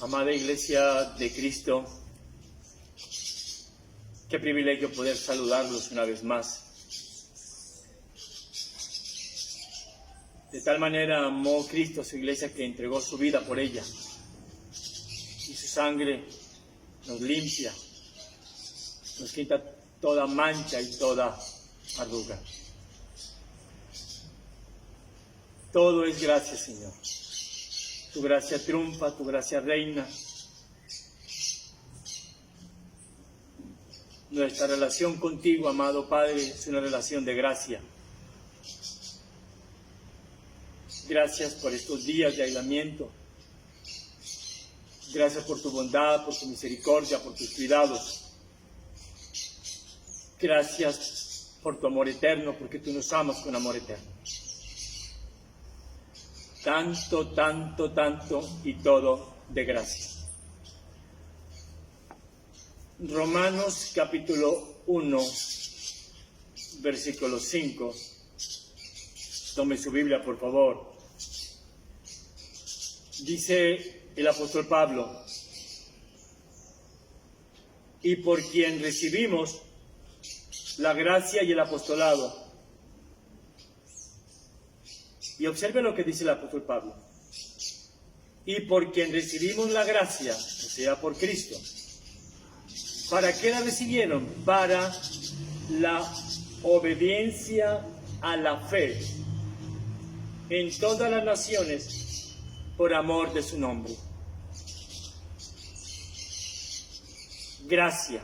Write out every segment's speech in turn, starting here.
Amada Iglesia de Cristo, qué privilegio poder saludarlos una vez más. De tal manera amó Cristo a su Iglesia que entregó su vida por ella, y su sangre nos limpia, nos quita toda mancha y toda arruga. Todo es gracia, Señor. Tu gracia triunfa, tu gracia reina. Nuestra relación contigo, amado Padre, es una relación de gracia. Gracias por estos días de aislamiento. Gracias por tu bondad, por tu misericordia, por tus cuidados. Gracias por tu amor eterno, porque tú nos amas con amor eterno. Tanto, tanto, tanto y todo de gracia. Romanos capítulo 1, versículo 5. Tome su Biblia, por favor. Dice el apóstol Pablo: y por quien recibimos la gracia y el apostolado. Y observe lo que dice el apóstol Pablo. Y por quien recibimos la gracia, o sea, por Cristo. ¿Para qué la recibieron? Para la obediencia a la fe en todas las naciones por amor de su nombre. Gracia.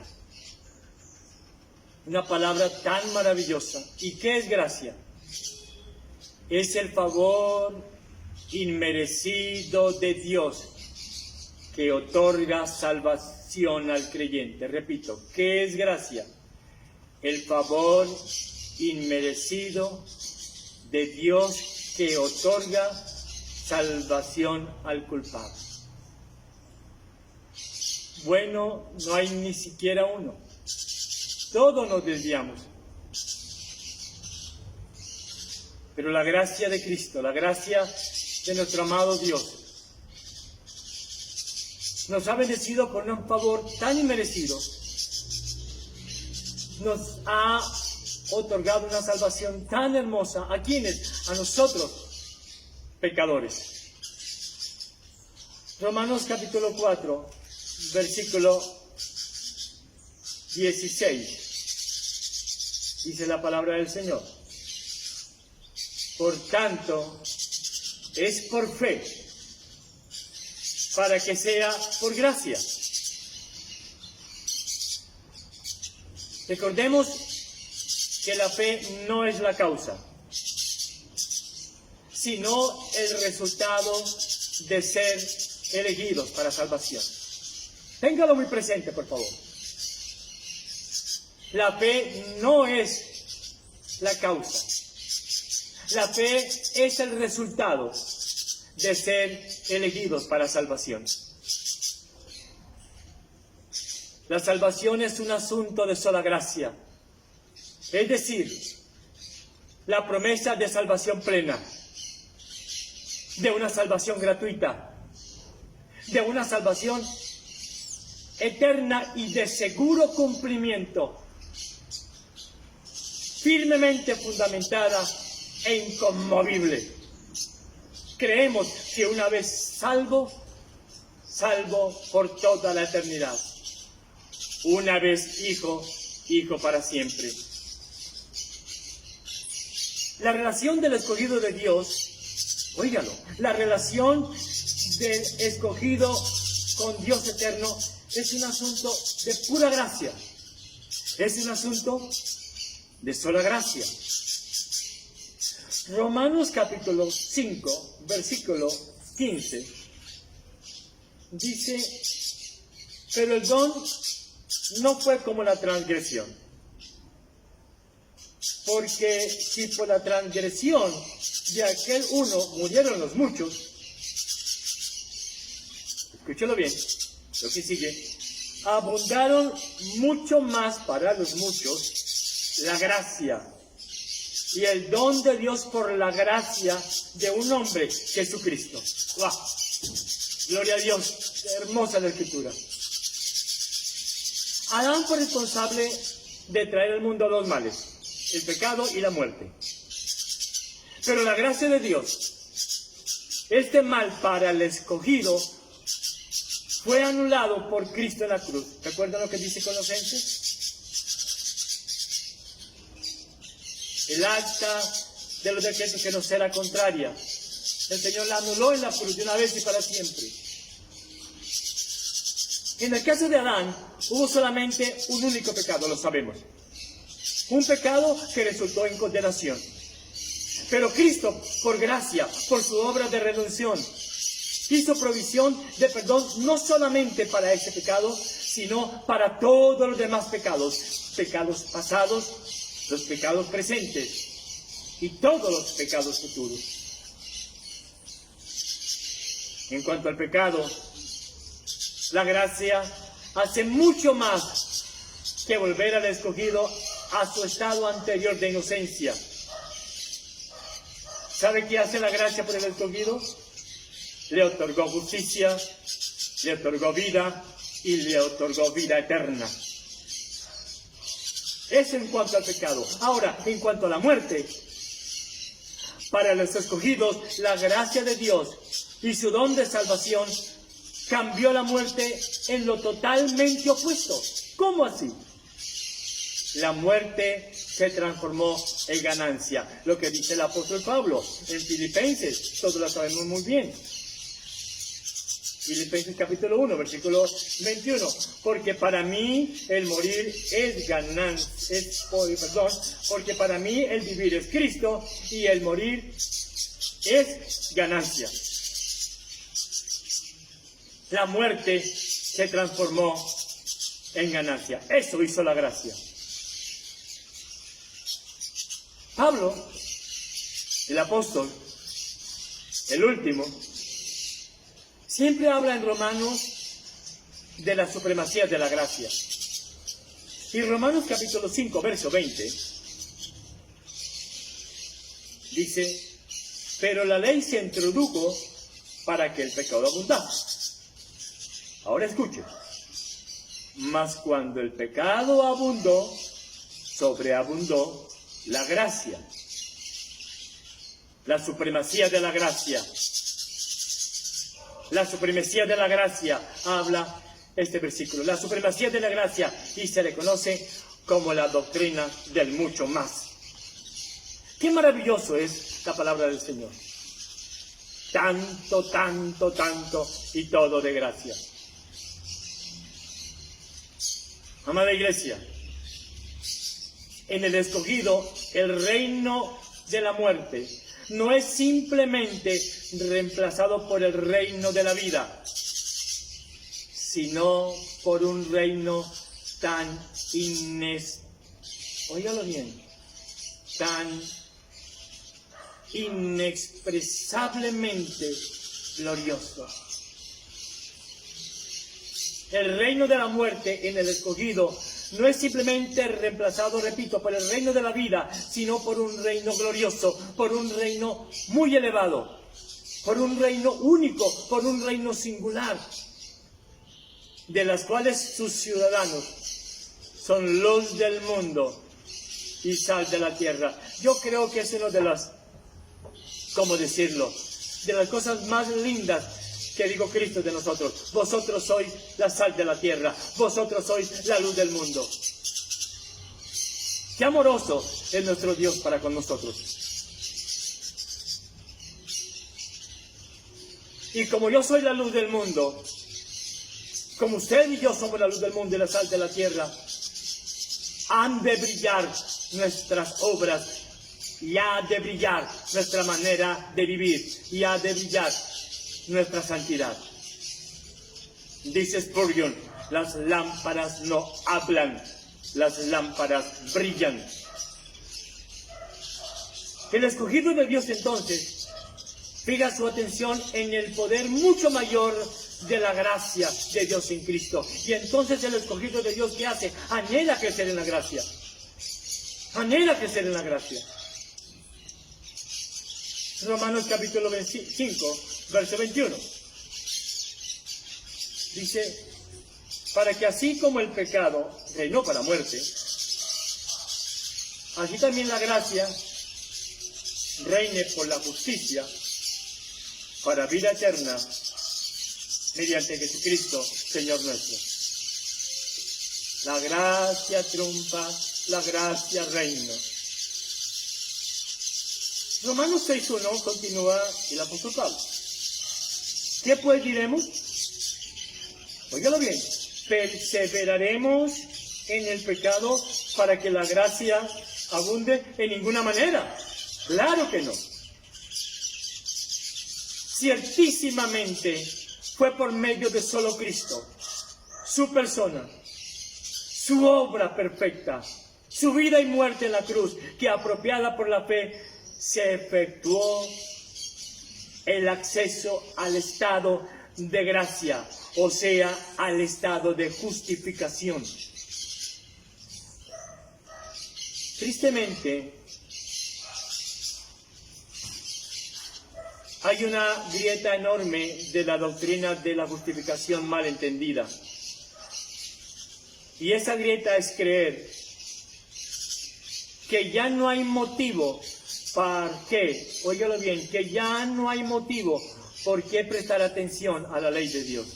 Una palabra tan maravillosa. ¿Y qué es gracia? Es el favor inmerecido de Dios que otorga salvación al creyente. Repito, ¿qué es gracia? El favor inmerecido de Dios que otorga salvación al culpable. Bueno, no hay ni siquiera uno. Todos nos desviamos. Pero la gracia de Cristo, la gracia de nuestro amado Dios, nos ha bendecido con un favor tan inmerecido. Nos ha otorgado una salvación tan hermosa. ¿A quiénes? A nosotros, pecadores. Romanos capítulo 4, versículo 16. Dice la palabra del Señor: por tanto, es por fe, para que sea por gracia. Recordemos que la fe no es la causa, sino el resultado de ser elegidos para salvación. Téngalo muy presente, por favor. La fe no es la causa. La fe es el resultado de ser elegidos para salvación. La salvación es un asunto de sola gracia. Es decir, la promesa de salvación plena, de una salvación gratuita, de una salvación eterna y de seguro cumplimiento, firmemente fundamentada e inconmovible. Creemos que una vez salvo por toda la eternidad. Una vez hijo para siempre. La relación del escogido de Dios, óigalo, la relación del escogido con Dios eterno es un asunto de pura gracia. Es un asunto de sola gracia. Romanos capítulo 5, versículo 15, dice: pero el don no fue como la transgresión, porque si por la transgresión de aquel uno murieron los muchos, escúchalo bien, lo que sigue, abundaron mucho más para los muchos la gracia y el don de Dios por la gracia de un hombre, Jesucristo. ¡Wow! Gloria a Dios, hermosa la escritura. Adán fue responsable de traer al mundo dos males, el pecado y la muerte. Pero la gracia de Dios, este mal para el escogido, fue anulado por Cristo en la cruz. ¿Recuerdan lo que dice Colosenses? El acta de los decretos que nos era contraria, el Señor la anuló en la cruz de una vez y para siempre. En el caso de Adán, hubo solamente un único pecado, lo sabemos. Un pecado que resultó en condenación. Pero Cristo, por gracia, por su obra de redención, hizo provisión de perdón no solamente para ese pecado, sino para todos los demás pecados. Pecados pasados, los pecados presentes y todos los pecados futuros. En cuanto al pecado, la gracia hace mucho más que volver al escogido a su estado anterior de inocencia. ¿Sabe qué hace la gracia por el escogido? Le otorgó justicia, le otorgó vida y le otorgó vida eterna. Eso en cuanto al pecado. Ahora, en cuanto a la muerte, para los escogidos, la gracia de Dios y su don de salvación cambió la muerte en lo totalmente opuesto. ¿Cómo así? La muerte se transformó en ganancia. Lo que dice el apóstol Pablo en Filipenses, todos lo sabemos muy bien. Filipenses capítulo 1, versículo 21. Porque para mí el morir es ganancia, porque para mí el vivir es Cristo y el morir es ganancia. La muerte se transformó en ganancia. Eso hizo la gracia. Pablo, el apóstol, el último, siempre habla en Romanos de la supremacía de la gracia. Y Romanos capítulo 5, verso 20, dice, pero la ley se introdujo para que el pecado abundase. Ahora escuche, mas cuando el pecado abundó, sobreabundó la gracia. La supremacía de la gracia. La supremacía de la gracia habla este versículo. La supremacía de la gracia y se le conoce como la doctrina del mucho más. Qué maravilloso es la palabra del Señor. Tanto, tanto, tanto y todo de gracia. Amada iglesia, en el escogido, el reino de la muerte no es simplemente reemplazado por el reino de la vida, sino por un reino tan óigalo bien, tan inexpresablemente glorioso. El reino de la muerte en el escogido no es simplemente reemplazado, repito, por el reino de la vida, sino por un reino glorioso, por un reino muy elevado, por un reino único, por un reino singular, de las cuales sus ciudadanos son luz del mundo y sal de la tierra. Yo creo que es una de las, ¿cómo decirlo?, de las cosas más lindas que digo Cristo de nosotros. Vosotros sois la sal de la tierra, vosotros sois la luz del mundo. Qué amoroso es nuestro Dios para con nosotros. Y como yo soy la luz del mundo, como usted y yo somos la luz del mundo y la sal de la tierra, han de brillar nuestras obras y ha de brillar nuestra manera de vivir y ha de brillar nuestra santidad. Dice Spurgeon, las lámparas no hablan, las lámparas brillan. El escogido de Dios entonces fija su atención en el poder mucho mayor de la gracia de Dios en Cristo. Y entonces el escogido de Dios, ¿qué hace? Anhela crecer en la gracia. Anhela crecer en la gracia. Romanos capítulo 5, verso 21. Dice, para que así como el pecado reinó para muerte, así también la gracia reine por la justicia para vida eterna mediante Jesucristo, Señor nuestro. La gracia triunfa, la gracia reina. Romanos 6:1 continúa el apóstol Pablo. ¿Qué pues diremos? Óigalo bien. ¿Perseveraremos en el pecado para que la gracia abunde? En ninguna manera. Claro que no. Ciertísimamente fue por medio de solo Cristo, su persona, su obra perfecta, su vida y muerte en la cruz, que apropiada por la fe se efectuó el acceso al estado de gracia, o sea, al estado de justificación. Tristemente, hay una grieta enorme de la doctrina de la justificación mal entendida. Y esa grieta es creer que ya no hay motivo para qué, óigalo bien, que ya no hay motivo por qué prestar atención a la ley de Dios.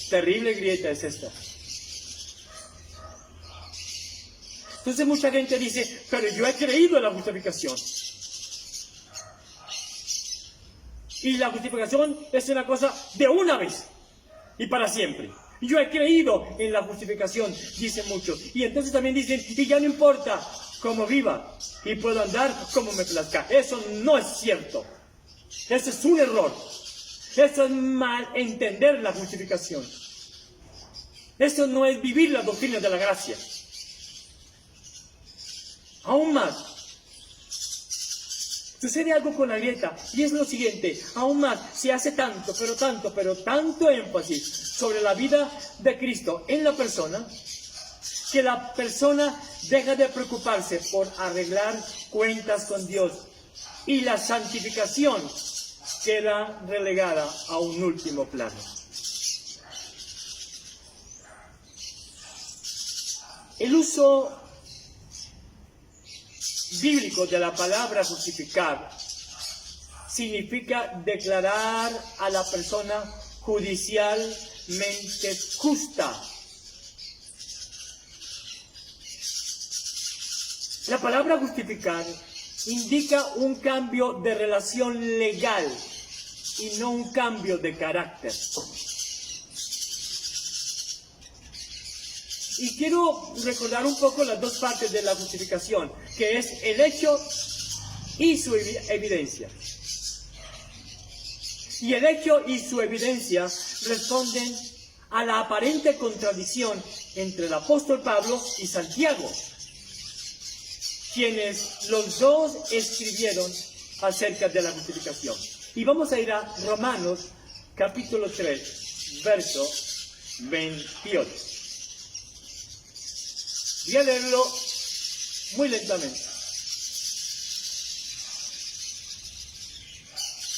Terrible grieta es esta. Entonces mucha gente dice, pero yo he creído en la justificación. Y la justificación es una cosa de una vez y para siempre. Yo he creído en la justificación, dicen muchos. Y entonces también dicen, y ya no importa cómo viva y puedo andar como me plazca. Eso no es cierto. Eso es un error. Eso es mal entender la justificación. Eso no es vivir la doctrina de la gracia. Aún más, sucede algo con la grieta, y es lo siguiente, aún más, se hace tanto énfasis sobre la vida de Cristo en la persona, que la persona deja de preocuparse por arreglar cuentas con Dios, y la santificación queda relegada a un último plano. El uso bíblico de la palabra justificar significa declarar a la persona judicialmente justa. La palabra justificar indica un cambio de relación legal y no un cambio de carácter. Y quiero recordar un poco las dos partes de la justificación, que es el hecho y su evidencia. Y el hecho y su evidencia responden a la aparente contradicción entre el apóstol Pablo y Santiago, quienes los dos escribieron acerca de la justificación. Y vamos a ir a Romanos capítulo 3, verso 28. Voy a leerlo muy lentamente.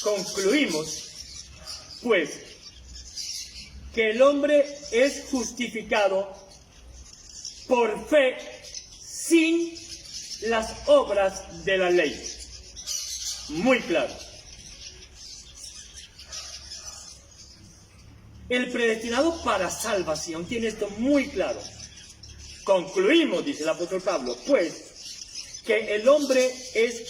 Concluimos, pues, que el hombre es justificado por fe sin las obras de la ley. Muy claro. El predestinado para salvación tiene esto muy claro. Concluimos, dice el apóstol Pablo, pues, que el hombre es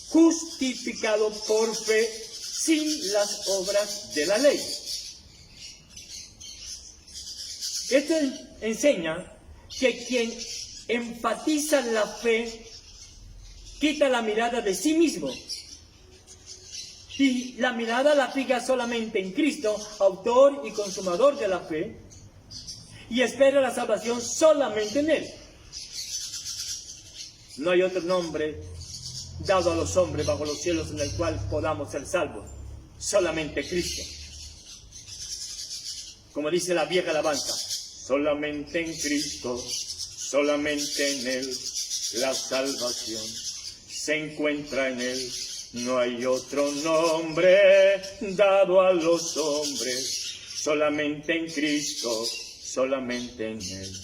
justificado por fe sin las obras de la ley. Esto enseña que quien enfatiza la fe quita la mirada de sí mismo y la mirada la fija solamente en Cristo, autor y consumador de la fe, y espera la salvación solamente en Él. No hay otro nombre dado a los hombres bajo los cielos en el cual podamos ser salvos, solamente Cristo. Como dice la vieja alabanza, solamente en Cristo, solamente en Él, la salvación se encuentra en Él. No hay otro nombre dado a los hombres, solamente en Cristo, solamente en Él.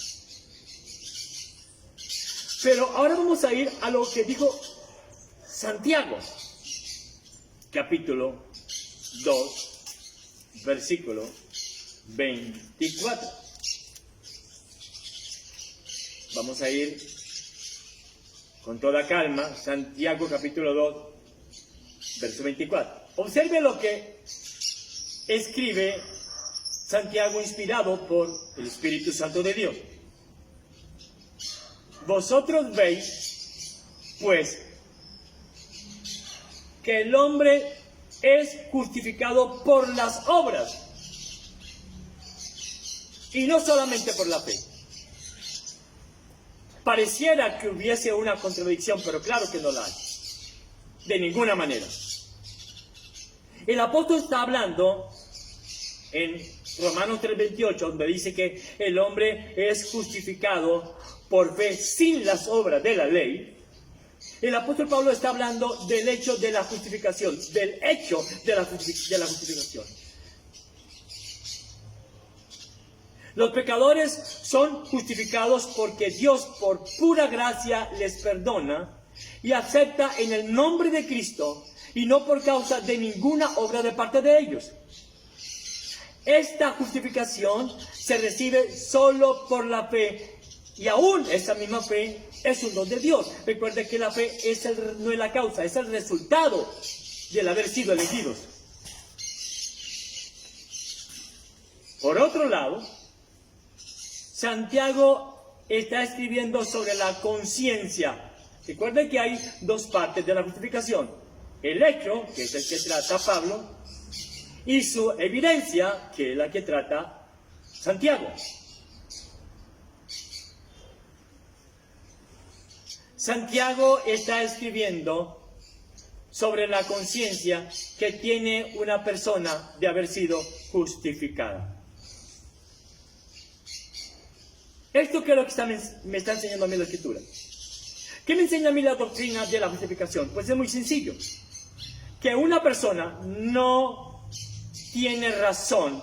Pero ahora vamos a ir a lo que dijo Santiago, capítulo 2, versículo 24. Vamos a ir con toda calma, Santiago capítulo 2, verso 24. Observe lo que escribe Santiago inspirado por el Espíritu Santo de Dios. Vosotros veis, pues, que el hombre es justificado por las obras y no solamente por la fe. Pareciera que hubiese una contradicción, pero claro que no la hay. De ninguna manera. El apóstol está hablando en Romanos 3:28, donde dice que el hombre es justificado por fe sin las obras de la ley. El apóstol Pablo está hablando del hecho de la justificación, del hecho de la justificación. Los pecadores son justificados porque Dios por pura gracia les perdona y acepta en el nombre de Cristo y no por causa de ninguna obra de parte de ellos. Esta justificación se recibe solo por la fe y aún esa misma fe es un don de Dios. Recuerde que la fe no es la causa, es el resultado del haber sido elegidos. Por otro lado, Santiago está escribiendo sobre la conciencia. Recuerde que hay dos partes de la justificación. El hecho, que es el que trata Pablo, y su evidencia, que es la que trata Santiago. Santiago está escribiendo sobre la conciencia que tiene una persona de haber sido justificada. Esto que es lo que me está enseñando a mí la Escritura. ¿Qué me enseña a mí la doctrina de la justificación? Pues es muy sencillo. Que una persona no tiene razón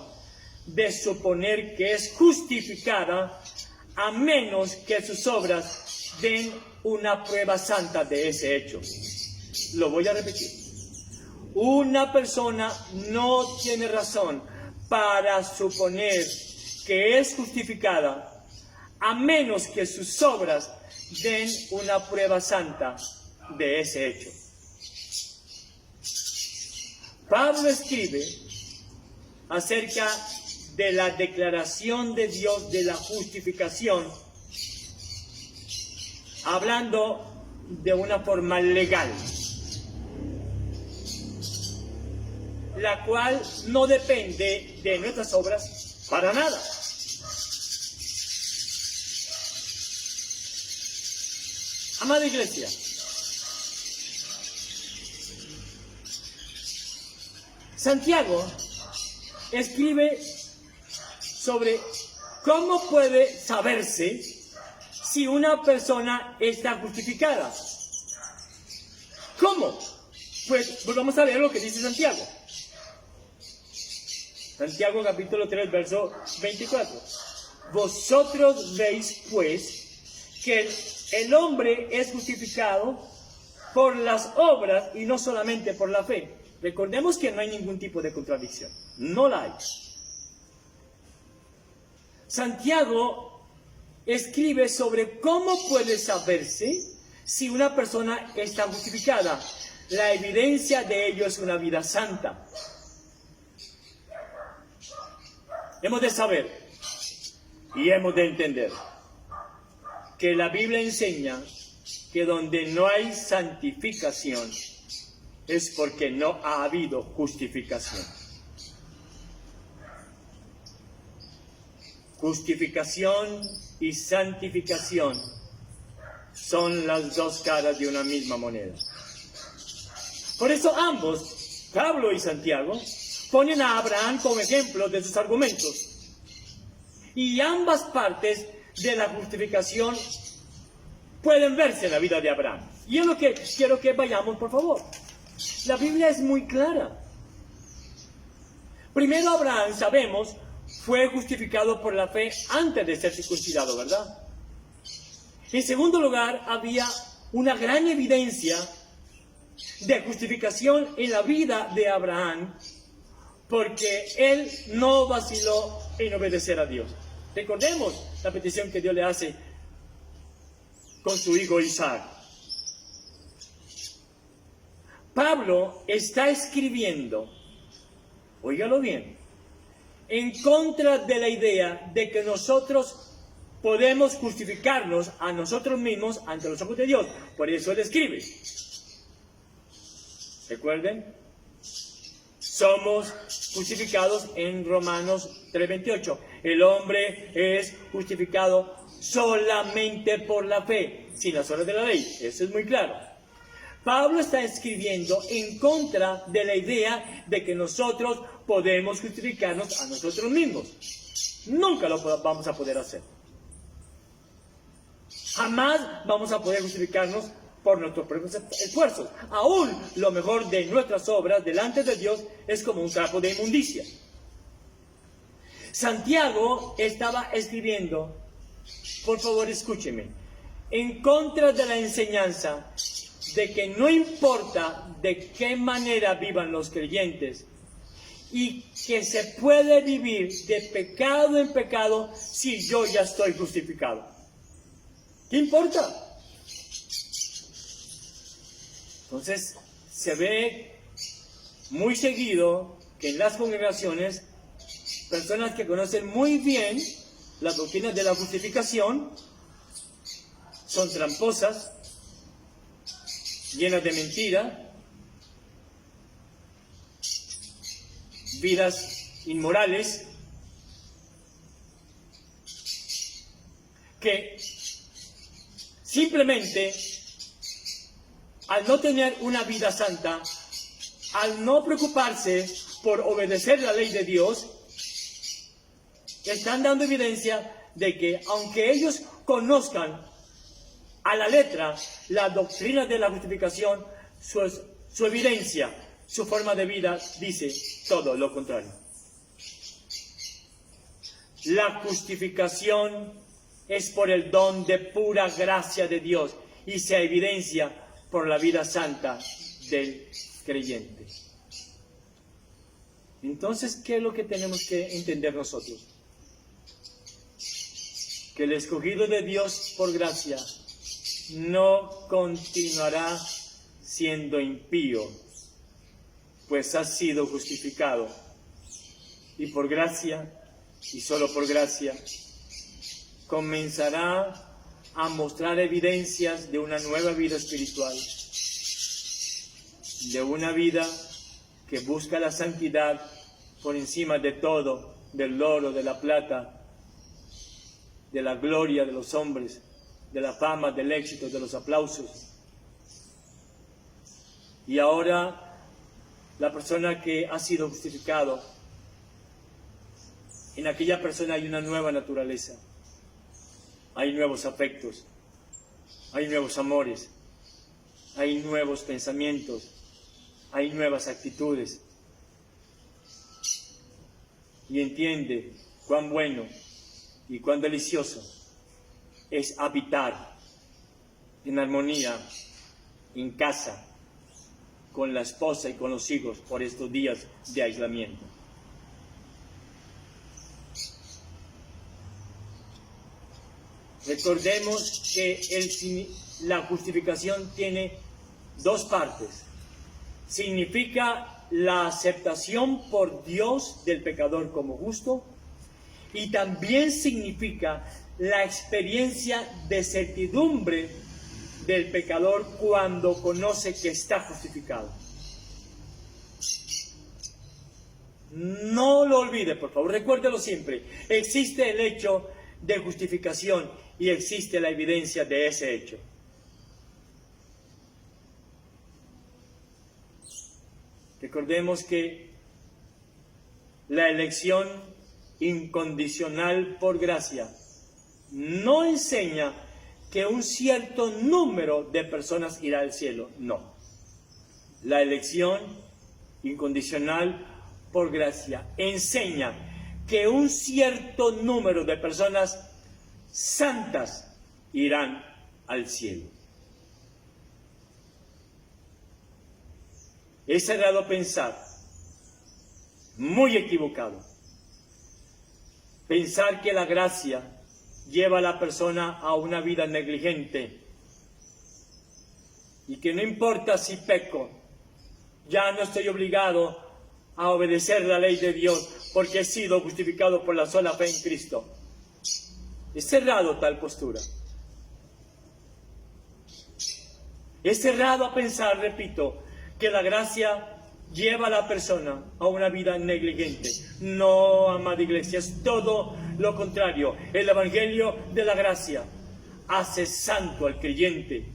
de suponer que es justificada a menos que sus obras den una prueba santa de ese hecho. Lo voy a repetir. Una persona no tiene razón para suponer que es justificada a menos que sus obras den una prueba santa de ese hecho. Pablo escribe acerca de la declaración de Dios de la justificación, hablando de una forma legal, la cual no depende de nuestras obras para nada. Amada iglesia, Santiago escribe sobre cómo puede saberse si una persona está justificada. ¿Cómo? Pues vamos a ver lo que dice Santiago. Santiago capítulo 3, verso 24. Vosotros veis pues que el hombre es justificado por las obras y no solamente por la fe. Recordemos que no hay ningún tipo de contradicción. No la hay. Santiago escribe sobre cómo puede saberse si una persona está justificada. La evidencia de ello es una vida santa. Hemos de saber y hemos de entender que la Biblia enseña que donde no hay santificación es porque no ha habido justificación. Justificación y santificación son las dos caras de una misma moneda. Por eso ambos, Pablo y Santiago, ponen a Abraham como ejemplo de sus argumentos. Y ambas partes de la justificación pueden verse en la vida de Abraham. Y es lo que quiero que vayamos, por favor. La Biblia es muy clara. Primero Abraham, sabemos, fue justificado por la fe antes de ser circuncidado, ¿verdad? En segundo lugar, había una gran evidencia de justificación en la vida de Abraham, porque él no vaciló en obedecer a Dios. Recordemos la petición que Dios le hace con su hijo Isaac. Pablo está escribiendo, óigalo bien, en contra de la idea de que nosotros podemos justificarnos a nosotros mismos ante los ojos de Dios. Por eso él escribe. ¿Recuerden? Somos justificados en Romanos 3:28. El hombre es justificado solamente por la fe, sin las obras de la ley. Eso es muy claro. Pablo está escribiendo en contra de la idea de que nosotros podemos justificarnos a nosotros mismos. Nunca lo vamos a poder hacer. Jamás vamos a poder justificarnos por nuestros propios esfuerzos. Aún lo mejor de nuestras obras delante de Dios es como un trapo de inmundicia. Santiago estaba escribiendo, por favor escúcheme, en contra de la enseñanza de que no importa de qué manera vivan los creyentes y que se puede vivir de pecado en pecado si yo ya estoy justificado. ¿Qué importa? Entonces, se ve muy seguido que en las congregaciones, personas que conocen muy bien las doctrinas de la justificación, son tramposas, llenas de mentira, vidas inmorales, que simplemente al no tener una vida santa, al no preocuparse por obedecer la ley de Dios, están dando evidencia de que aunque ellos conozcan a la letra la doctrina de la justificación, su evidencia, su forma de vida dice todo lo contrario. La justificación es por el don de pura gracia de Dios y se evidencia por la vida santa del creyente. Entonces, ¿qué es lo que tenemos que entender nosotros? Que el escogido de Dios por gracia no continuará siendo impío, pues ha sido justificado. Y por gracia, y solo por gracia, comenzará a mostrar evidencias de una nueva vida espiritual, de una vida que busca la santidad por encima de todo, del oro, de la plata, de la gloria de los hombres, de la fama, del éxito, de los aplausos. Y ahora la persona que ha sido justificado, en aquella persona hay una nueva naturaleza, hay nuevos afectos, hay nuevos amores, hay nuevos pensamientos, hay nuevas actitudes. Y entiende cuán bueno y cuán delicioso es habitar en armonía en casa con la esposa y con los hijos por estos días de aislamiento. Recordemos que la justificación tiene dos partes. Significa la aceptación por Dios del pecador como justo, y también significa la experiencia de certidumbre del pecador cuando conoce que está justificado. No lo olvide, por favor, recuérdelo siempre. Existe el hecho de justificación y existe la evidencia de ese hecho. Recordemos que la elección incondicional por gracia no enseña que un cierto número de personas irá al cielo. No. La elección incondicional por gracia enseña que un cierto número de personas santas irán al cielo. Es errado pensar, muy equivocado, pensar que la gracia lleva a la persona a una vida negligente y que no importa si peco, ya no estoy obligado a obedecer la ley de Dios porque he sido justificado por la sola fe en Cristo. Es errado tal postura. Es errado pensar, repito, que la gracia lleva a la persona a una vida negligente. No, amada iglesia, es todo lo contrario. El evangelio de la gracia hace santo al creyente.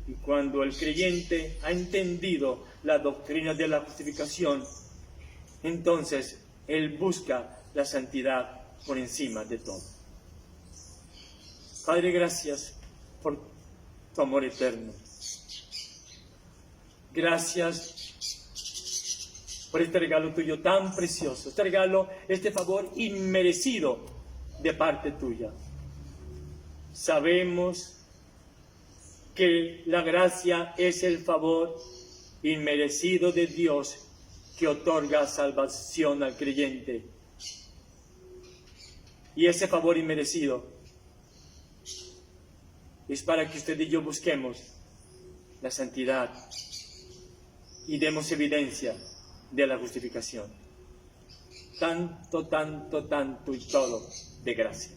Y cuando el creyente ha entendido la doctrina de la justificación, entonces él busca la santidad por encima de todo. Padre, gracias por tu amor eterno. Gracias por este regalo tuyo tan precioso, este regalo, este favor inmerecido de parte tuya. Sabemos que la gracia es el favor inmerecido de Dios que otorga salvación al creyente. Y ese favor inmerecido es para que usted y yo busquemos la santidad y demos evidencia de la justificación. Tanto, tanto, tanto y todo de gracia.